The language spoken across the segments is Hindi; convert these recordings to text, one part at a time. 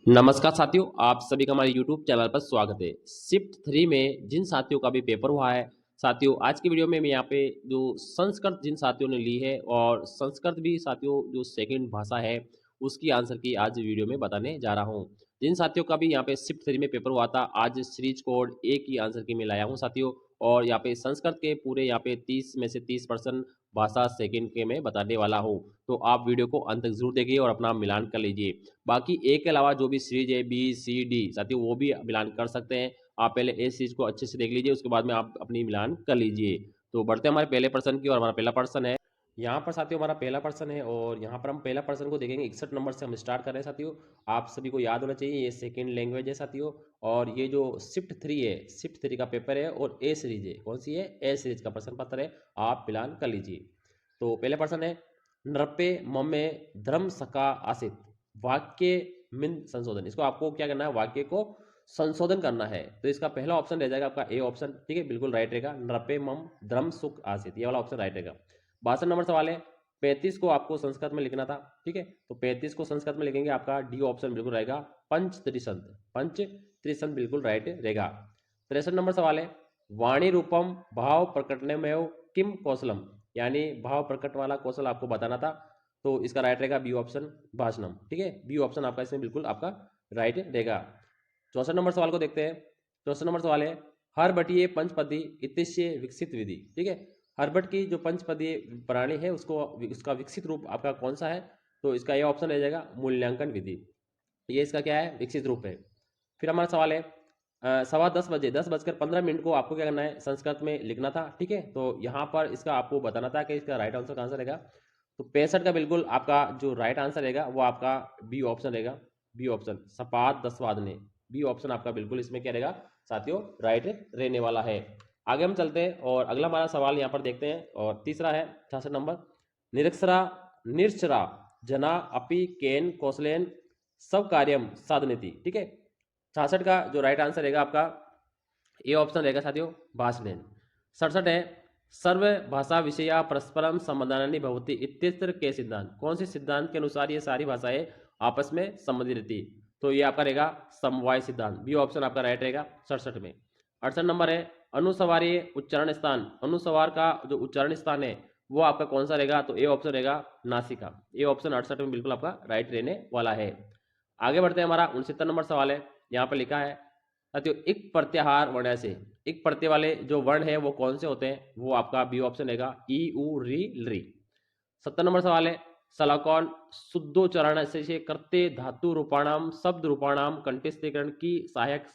नमस्कार साथियों, आप सभी का हमारे YouTube चैनल पर स्वागत है। शिफ्ट 3 में जिन साथियों का भी पेपर हुआ है, साथियों आज की वीडियो में मैं यहाँ पे जो संस्कृत जिन साथियों ने ली है और संस्कृत भी साथियों जो सेकंड भाषा है, उसकी आंसर की आज वीडियो में बताने जा रहा हूँ। जिन साथियों का भी यहाँ पे शिफ्ट 3 में पेपर हुआ था, आज सीरीज कोड ए की आंसर की मैं लाया हूँ साथियों। और यहाँ पे संस्कृत के पूरे यहाँ पे 30 में से 30% भाषा सेकंड के मैं बताने वाला हूँ। तो आप वीडियो को अंत तक जरूर देखिए और अपना मिलान कर लीजिए। बाकी ए के अलावा जो भी सीरीज है बी सी डी साथियों वो भी मिलान कर सकते हैं। आप पहले ए सीरीज को अच्छे से देख लीजिए, उसके बाद में आप अपनी मिलान कर लीजिए। तो बढ़ते हैं हमारे पहले पर्सन की, और हमारा पहला पर्सन है यहाँ पर साथियों, हमारा पहला पर्सन है और यहाँ पर हम पहला पर्सन को देखेंगे। 61 नंबर से हम स्टार्ट कर रहे हैं साथियों। आप सभी को याद होना चाहिए ये सेकेंड लैंग्वेज है साथियों। और ये जो शिफ्ट 3 है, शिफ्ट 3 का पेपर है और ए सीरीज है। कौन सी है? ए सीरीज का प्रश्न पत्र है, आप मिलान कर लीजिए। तो पहले पर्सन है नृपे ममे धर्म सका आसित वाक्य मिन संशोधन। इसको आपको क्या करना है? वाक्य को संशोधन करना है। तो इसका पहला ऑप्शन रह जाएगा आपका ए ऑप्शन, ठीक है, बिल्कुल राइट रहेगा। नृपे मम धर्म सुख आसित, ये वाला ऑप्शन राइट रहेगा। 62 नंबर सवाल है 35 को आपको संस्कृत में लिखना था, ठीक है, तो 35 को संस्कृत में लिखेंगे, आपका डी ऑप्शन बिल्कुल रहेगा। पंच त्रिशंत, पंच त्रिशंत बिल्कुल राइट रहेगा। 63 नंबर सवाल है वाणी रूपम भाव प्रकटने में किम कौशलम, यानी भाव प्रकट वाला कौशल आपको बताना था। तो इसका राइट रहेगा बी ऑप्शन भाषणम, ठीक है, बी ऑप्शन आपका इसमें बिल्कुल आपका राइट रहेगा। 64 नंबर सवाल को देखते हैं। 64 नंबर सवाल है हर बटिए पंचपदी इतिश्य विकसित विधि, ठीक है, हर्बट की जो पंचपदीय प्रणाली है उसको उसका विकसित रूप आपका कौन सा है? तो इसका ये ऑप्शन रह जाएगा मूल्यांकन विधि, ये इसका क्या है? विकसित रूप है। फिर हमारा सवाल है 10:15 10:15 को आपको क्या करना है? संस्कृत में लिखना था, ठीक है, तो यहाँ पर इसका आपको बताना था कि इसका राइट आंसर कौन सा रहेगा। तो 65 का बिल्कुल आपका जो राइट आंसर रहेगा वो आपका बी ऑप्शन रहेगा, बी ऑप्शन सपाद दसवादने, बी ऑप्शन आपका बिल्कुल इसमें क्या रहेगा साथियों? राइट रहने वाला है। आगे हम चलते हैं और अगला हमारा सवाल यहाँ पर देखते हैं, और तीसरा है 66 नंबर निरक्षरा निरक्षरा जना अपि केन कौशलेन सब कार्यम साधनीति, ठीक है। 66 का जो राइट आंसर रहेगा आपका ए ऑप्शन रहेगा साथियों भाषणेन। 67 है सर्व भाषा विषया परस्परम संबंधानी भवती इत्यत्र के सिद्धांत, कौन से सिद्धांत के अनुसार ये सारी भाषाएं आपस में संबंधित रहती? तो ये आपका रहेगा समवाय सिद्धांत, बी ऑप्शन आपका राइट रहेगा 67 में। 68 नंबर है अनुस्वारीय उच्चारण स्थान, अनुस्वार का जो उच्चारण स्थान है वो आपका कौन सा रहेगा? तो ए ऑप्शन रहेगा नासिका, ए ऑप्शन 68 में बिल्कुल आपका राइट रहने वाला है। आगे बढ़ते हैं, हमारा 69 नंबर सवाल है। यहाँ पर लिखा है साथियों इक प्रत्याहार वर्ण से, इक प्रत्यय वाले जो वर्ण है वो कौन से होते हैं? वो आपका बी ऑप्शन रहेगा ई उ री री। 70 नंबर सवाल है सलाकौन शुद्धोच्चारण से करते धातु रूपाणाम शब्द रूपाणाम कंठस्थीकरण की सहायक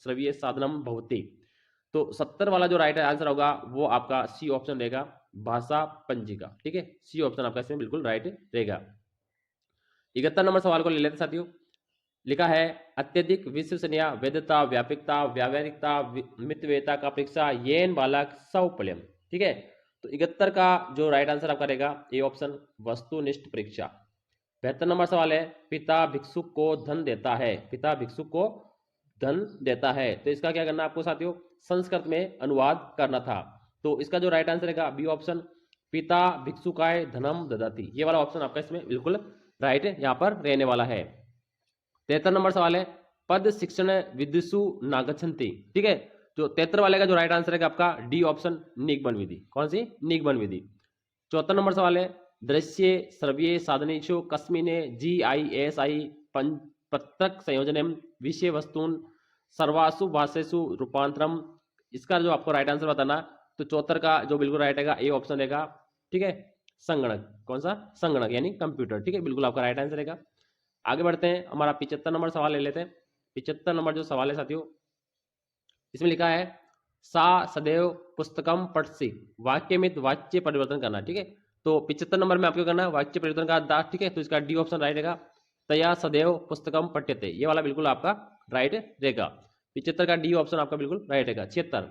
श्रव्य साधनम भवती। तो 70 वाला जो राइट आंसर होगा वो आपका सी ऑप्शन रहेगा भाषा पंजिका, ठीक है, सी ऑप्शन आपका इसमें बिल्कुल राइट रहेगा। 71 नंबर सवाल को ले लेते साथियों। लिखा है अत्यधिक विश्वसनीय वैधता व्यापकता व्यावहारिकता मितव्ययता का परीक्षा येन बालक सौपल्यम, ठीक है। तो 71 का जो राइट आंसर आपका रहेगा ए ऑप्शन वस्तुनिष्ठ परीक्षा। 72 नंबर सवाल है पिता भिक्षुक को धन देता है, पिता भिक्षुक को धन देता है, तो इसका क्या करना आपको साथियों? संस्कृत में अनुवाद करना था। तो इसका जो राइट आंसर रहेगा बी ऑप्शन पिता भिक्षुकाय धनम ददाति, ये वाला ऑप्शन आपका इसमें बिल्कुल राइट यहाँ पर रहने वाला है। 73 नंबर सवाल है पद शिक्षण विदुषु नागच्छन्ति, ठीक है, जो 73 वाले का जो राइट आंसर है आपका डी ऑप्शन निगमन विधि, कौन सी? निगमन विधि। 74 नंबर सवाल है दृश्य श्रव्य साधनेषु कस्मिने GISI पत्रक संयोजनम विषय वस्तुन सर्वासु भाषेषु रूपांतरम, इसका जो आपको राइट आंसर बताना। तो 74 का जो बिल्कुल राइट रहेगा ए ऑप्शन रहेगा, ठीक है, संगणक, कौन सा? संगणक यानी कंप्यूटर, ठीक है, बिल्कुल आपका राइट आंसर रहेगा। आगे बढ़ते हैं, हमारा 75 नंबर सवाल ले लेते हैं। 75 नंबर जो सवाल है साथियों, इसमें लिखा है सा सदैव पुस्तकम पठसी वाक्य में वाच्य परिवर्तन करना, ठीक है। तो 75 नंबर में आपको करना है वाच्य परिवर्तन का दाग, ठीक है, तो इसका डी ऑप्शन राइट रहेगा तया सदैव पुस्तकम पठ्यते, ये वाला बिल्कुल आपका राइट रहेगा। 75 का डी ऑप्शन आपका बिल्कुल राइट रहेगा। 76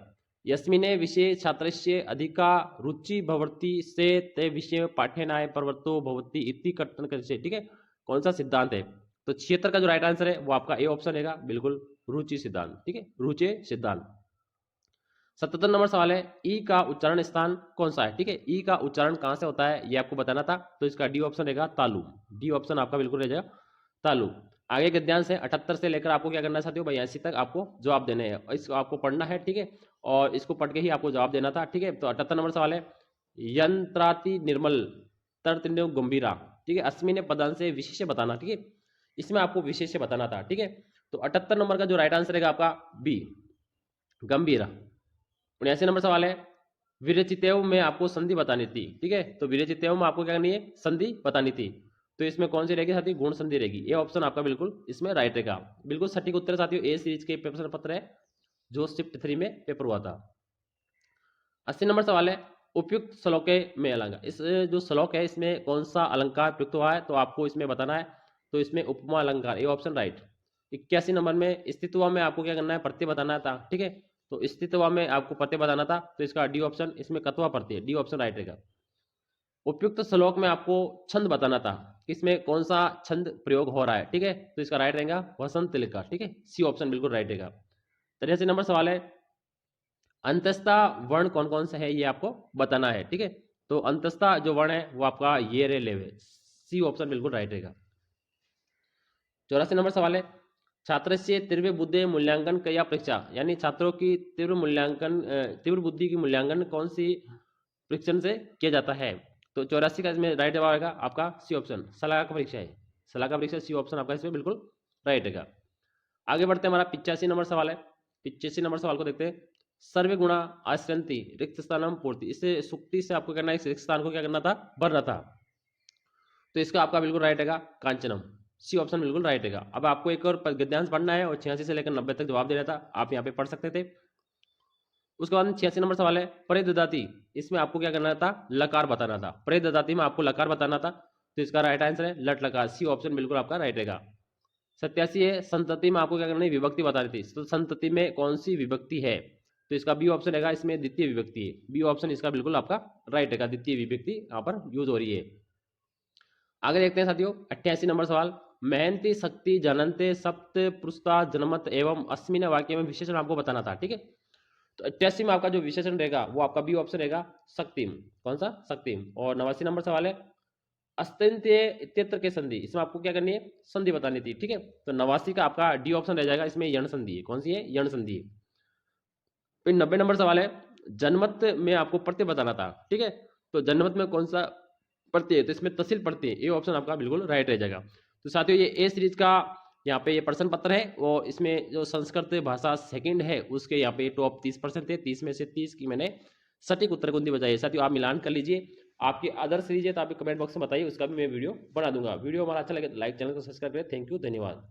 यस्मिने विषय छात्रस्य अधिका रुचि भवति से ते विषय पाठ्यनाय प्रवृत्तो भवति इति कथन करते, ठीक है, कौन सा सिद्धांत है? तो 76 का जो राइट आंसर है वो आपका ए ऑप्शन रहेगा बिल्कुल रुचि सिद्धांत, ठीक है, रुचि सिद्धांत। 77 नंबर सवाल है ई का उच्चारण स्थान कौन सा है, ठीक है, ई का उच्चारण कहां से होता है ये आपको बताना था। तो इसका डी ऑप्शन रहेगा तालु, डी ऑप्शन आपका बिल्कुल रह जाएगा तालु। आगे गद्यांश है 78 से लेकर आपको क्या करना है साथियों 82 तक आपको जवाब देने हैं, इसको आपको पढ़ना है, ठीक है, और इसको पढ़ के ही आपको जवाब देना था, ठीक है। तो 78 नंबर सवाल है, यंत्राति निर्मल तर्तन्यो गंभीरा, ठीक है, अस्मि ने पदांश से विशेष्य बताना, ठीक है, इसमें आपको विशेष्य बताना था, ठीक है। तो 78 नंबर का जो राइट आंसर रहेगा आपका बी गंभीरा। 79 नंबर सवाल है, विरचितेव में आपको संधि बतानी थी, ठीक है, तो विरचितेव में आपको क्या करनी है, संधि बतानी थी, तो इसमें कौन सी रहेगी साथियों, गुण संधि रहेगी, ये ऑप्शन आपका बिल्कुल इसमें राइट रहेगा। बिल्कुल सटीक उत्तर साथियों, ए सीरीज के प्रश्न पत्र है जो शिफ्ट 3 में पेपर हुआ था। 80 नंबर सवाल है, उपयुक्त श्लोक में अलंकार, इस जो श्लोक है इसमें कौन सा अलंकार प्रयुक्त हुआ है, तो आपको इसमें बताना है, तो इसमें उपमा अलंकार, ये ऑप्शन राइट। 81 नंबर में स्थितवा में आपको क्या करना है, प्रत्यय बताना था, ठीक है, तो स्थितवा में आपको प्रत्यय बताना था, तो इसका डी ऑप्शन, इसमें कत्वा प्रत्यय, डी ऑप्शन राइट रहेगा। उपयुक्त श्लोक में आपको छंद बताना था, इसमें कौन सा छंद प्रयोग हो रहा है, ठीक है, तो इसका राइट रहेगा वसंत लिखा, ठीक है, सी ऑप्शन बिल्कुल राइट रहेगा। 83 नंबर सवाल है, अंतस्था वर्ण कौन कौन सा है ये आपको बताना है, ठीक है, तो अंतस्था जो वर्ण है वो आपका ये रे लेवे, सी ऑप्शन बिल्कुल राइट रहेगा। 84 नंबर सवाल है, छात्र से तीव्र बुद्धि मूल्यांकन क्रिया परीक्षा, यानी छात्रों की तीव्र मूल्यांकन तीव्र बुद्धि की मूल्यांकन कौन सी परीक्षण से किया जाता है, तो 84 का इसमें राइट जवाब आएगा आपका सी ऑप्शन, सलाह का परीक्षा है, सलाह का परीक्षा, सी ऑप्शन आपका इसमें बिल्कुल राइट रहेगा। आगे बढ़ते हैं, हमारा 85 नंबर सवाल है। 85 नंबर सवाल को देखते हैं, सर्वे गुणा आश्रंति रिक्त स्थानम पूर्ति, इससे सुक्ति से आपको करना है, इस रिक्त स्थान को क्या करना था, भरना था, तो इसका आपका बिल्कुल राइट रहेगा कांचनम, सी ऑप्शन बिल्कुल राइट रहेगा। अब आपको एक और गद्यांश पढ़ना है और 86 से लेकर 90 तक जवाब देना था, आप यहाँ पे पढ़ सकते थे। उसके बाद 86 नंबर सवाल है, परिददाती, इसमें आपको क्या करना था, लकार बताना था, परिददाती में आपको लकार बताना था, तो इसका राइट आंसर है लट लकार, सी ऑप्शन बिल्कुल आपका राइट रहेगा। 87 है, संतति में आपको क्या करना है, विभक्ति बतानी थी, तो संतति में कौन सी विभक्ति है, तो इसका बी ऑप्शन रहेगा, इसमें द्वितीय विभक्ति है, बी ऑप्शन इसका बिल्कुल आपका राइट रहेगा, द्वितीय विभक्ति यहाँ पर यूज हो रही है। आगे देखते हैं साथियों, 88 नंबर सवाल, मेहनती शक्ति जननते सप्त पुरुषता जनमत एवं अस्मिन वाक्य में विशेषण आपको बताना था, ठीक है, तो 88 में आपका जो विशेषण रहेगा वो आपका बी ऑप्शन रहेगा शक्तिम, कौन सा, शक्तिम। और 89 नंबर सवाल है, अस्त्यंत्य इत्यत्र के संधि, इसमें आपको क्या करनी है, संधि बतानी थी, ठीक है, तो 89 का आपका डी ऑप्शन रह जाएगा, इसमें यण संधि है, कौन सी है, यण संधि है। फिर 90 नंबर सवाल है, जनमत में आपको प्रत्यय बताना था, ठीक है, तो जनमत में कौन सा प्रत्यय है, तो इसमें तहसील प्रत्यय, ये ऑप्शन आपका बिल्कुल राइट रह जाएगा। तो साथियों ये ए सीरीज का यहाँ पे ये प्रश्न पत्र है, और इसमें जो संस्कृत भाषा सेकंड है उसके यहाँ पे टॉप 30% थे, 30 में से 30 की मैंने सटीक उत्तर कुंदी बजाई है। साथियों आप मिलान कर लीजिए, आपकी अदर सीरीज है तो आप कमेंट बॉक्स में बताइए, उसका भी मैं वीडियो बना दूंगा। वीडियो हमारा अच्छा लगे तो लाइक, चैनल को सब्सक्राइब करें। थैंक यू, धन्यवाद।